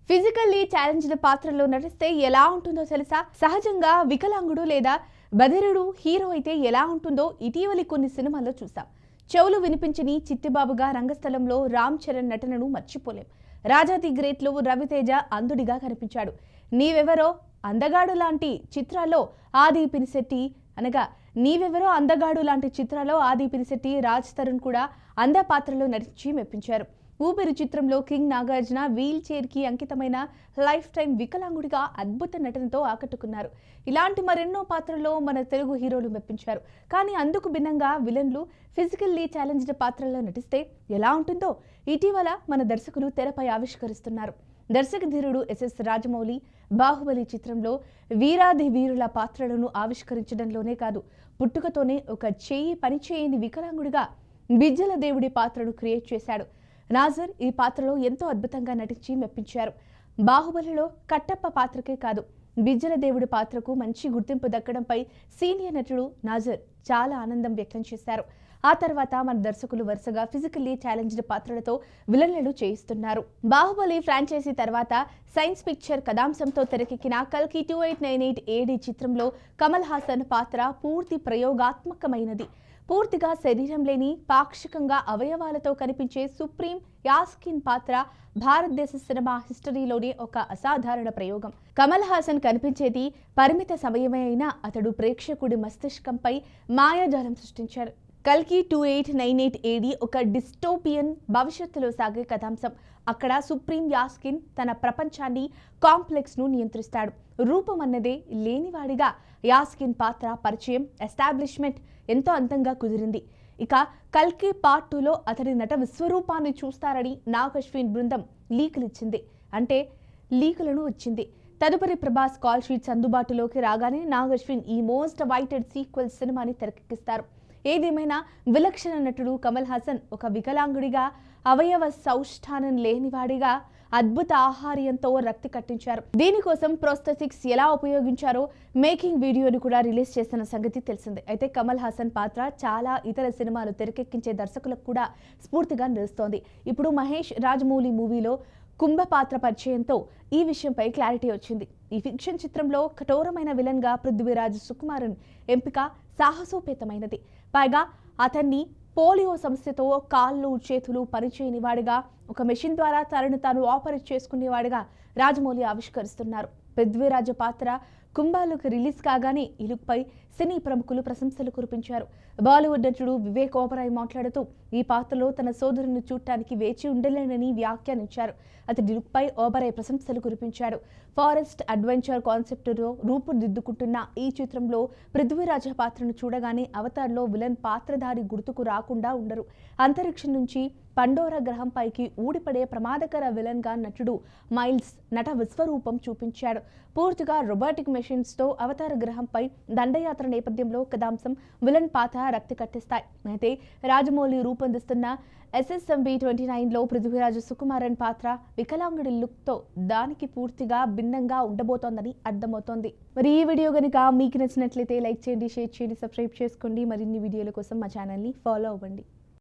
Physically challenged పాత్రలో నటిస్తే ఎలా ఉంటుందో తెలుసా? సహజంగా వికలాంగుడు లేదా బధిరుడు హీరో అయితే ఎలా ఉంటుందో ఇటీవలి కొన్ని సినిమాల్లో చూసాం. చెవులు వినిపించని చిట్టిబాబుగా రంగస్థలంలో రామ్ చరణ్ నటనను మర్చిపోలేం. రాజాది గ్రేట్లో రవితేజ అంధుడిగా కనిపించాడు. నీవెవరో అందగాడు లాంటి చిత్రాల్లో ఆది పినిశెట్టి నీవెవరో అందగాడు లాంటి చిత్రాల్లో ఆది పినిశెట్టి, రాజ్ తరుణ్ కూడా అంద పాత్రలో నటించి మెప్పించారు. ఊపిరి చిత్రంలో కింగ్ నాగార్జున వీల్ చైర్ కి అంకితమైన లైఫ్ టైం వికలాంగుడిగా అద్భుత నటనతో ఆకట్టుకున్నారు. ఇలాంటి మరెన్నో పాత్రల్లో మన తెలుగు హీరోలు మెప్పించారు. కానీ అందుకు భిన్నంగా విలన్లు ఫిజికల్లీ ఛాలెంజ్డ్ పాత్రల్లో నటిస్తే ఎలా ఉంటుందో ఇటీవల మన దర్శకులు తెరపై ఆవిష్కరిస్తున్నారు. దర్శక ధీరుడు ఎస్ఎస్ రాజమౌళి బాహుబలి చిత్రంలో వీరాది వీరుల పాత్రలను ఆవిష్కరించడంలోనే కాదు, పుట్టుకతోనే ఒక చేయి పనిచేయని వికలాంగుడిగా బిజ్జల దేవుడి పాత్రను క్రియేట్ చేశాడు. నాజర్ ఈ పాత్రలో ఎంతో అద్భుతంగా నటించి మెప్పించారు. బాహుబలిలో కట్టప్ప పాత్రకే కాదు, బిజ్జల దేవుడి పాత్రకు మంచి గుర్తింపు దక్కడంపై సీనియర్ నటుడు నాజర్ చాలా ఆనందం వ్యక్తం చేశారు. ఆ తర్వాత మన దర్శకులు వరుసగా ఫిజికల్లీ ఛాలెంజ్డ్ పాత్రలతో విలన్లను చేయిస్తున్నారు. బాహుబలి ఫ్రాంచైజీ తర్వాత సైన్స్ పిక్చర్ కథాంశంతో తెరకెక్కిన కల్కి 2898 AD చిత్రంలో కమల్ హాసన్ పాత్ర పూర్తి ప్రయోగాత్మకమైనది. పూర్తిగా శరీరం లేని పాక్షికంగా అవయవాలతో కనిపించే సుప్రీం యాస్కిన్ పాత్ర భారతదేశ సినిమా హిస్టరీలోనే ఒక అసాధారణ ప్రయోగం. కమల్ హాసన్ కనిపించేది పరిమిత సమయమే అయినా అతడు ప్రేక్షకుడి మస్తిష్కంపై మాయాజాలం సృష్టించారు. కల్కి 2898 AD ఒక డిస్టోపియన్ భవిష్యత్తులో సాగే కథాంశం. అక్కడ సుప్రీం యాస్కిన్ తన ప్రపంచాన్ని, కాంప్లెక్స్ ను నియంత్రిస్తాడు. రూపం అన్నదే లేనివాడిగా యాస్కిన్ పాత్ర పరిచయం, ఎస్టాబ్లిష్మెంట్ ఎంతో అందంగా కుదిరింది. ఇక కల్కి పార్ట్ 2లో అతడి నట విశ్వరూపాన్ని చూస్తారని నాగ్ అశ్విన్ బృందం లీకులిచ్చింది. అంటే లీకులను వచ్చింది. తదుపరి ప్రభాస్ కాల్ షీట్స్ అందుబాటులోకి రాగానే నాగ్ అశ్విన్ ఈ మోస్ట్ అవైటెడ్ సీక్వెల్ సినిమాని తెరకెక్కిస్తారు. ఏదేమైనా విలక్షణ నటుడు కమల్ హాసన్ ఒక వికలాంగుడిగా, అవయవ సౌష్ఠానం లేనివాడిగా అద్భుత ఆహార్యంతో రక్తి కట్టించారు. దీనికోసం ప్రోస్థెటిక్స్ ఎలా ఉపయోగించారో మేకింగ్ వీడియోని కూడా రిలీజ్ చేసిన సంగతి తెలిసిందే. అయితే కమల్ హాసన్ పాత్ర చాలా ఇతర సినిమాలు తెరకెక్కించే దర్శకులకు కూడా స్ఫూర్తిగా నిలుస్తోంది. ఇప్పుడు మహేష్ రాజమౌళి మూవీలో కుంభ పాత్ర పరిచయంతో ఈ విషయంపై క్లారిటీ వచ్చింది. ఈ ఫిక్షన్ చిత్రంలో కఠోరమైన విలన్ గా పృథ్వీరాజ్ సుకుమారన్ ఎంపిక సాహసోపేతమైనది. పైగా అతన్ని పోలియో సమస్యతో కాళ్ళు చేతులు పనిచేయని వాడిగా, ఒక మెషిన్ ద్వారా తనను తాను ఆపరేట్ చేసుకునేవాడిగా రాజమౌళి ఆవిష్కరిస్తున్నారు. పృథ్వీరాజ్ పాత్ర కుంభాలకు రిలీజ్ కాగానే ఈ లుక్ పై సినీ ప్రముఖులు ప్రశంసలు కురిపించారు. బాలీవుడ్ నటుడు వివేక్ ఓబరాయ్ మాట్లాడుతూ ఈ పాత్రలో తన సోదరుని చూడటానికి వేచి ఉండలేనని వ్యాఖ్యానించారు. అతడి లుక్ పై ఓబరాయ్ ప్రశంసలు కురిపించాడు. ఫారెస్ట్ అడ్వెంచర్ కాన్సెప్టులో రూపుదిద్దుకుంటున్న ఈ చిత్రంలో పృథ్వీరాజ్ పాత్రను చూడగానే అవతార్లో విలన్ పాత్రధారి గుర్తుకు రాకుండా ఉండరు. అంతరిక్షం నుంచి పండోరా గ్రహం పైకి ఊడిపడే ప్రమాదకర విలన్ గా నటుడు మైల్స్ నట విశ్వరూపం చూపించాడు. పూర్తిగా రొబాటిక్ మెషిన్స్ తో అవతార గ్రహంపై దండయాత్ర నేపథ్యంలో కథాంశం, విలన్ పాత్ర రక్తి కట్టిస్తాయి. అయితే రాజమౌళి రూపొందిస్తున్న SSMB 29లో పృథ్వీరాజ్ సుకుమారన్ పాత్ర వికలాంగుడి లుక్ తో దానికి పూర్తిగా భిన్నంగా ఉండబోతోందని అర్థమవుతోంది. మరి ఈ వీడియో కనుక మీకు నచ్చినట్లయితే లైక్ చేయండి, షేర్ చేయండి, సబ్స్క్రైబ్ చేసుకోండి. మరిన్ని వీడియోల కోసం మా ఛానల్ని ఫాలో అవ్వండి.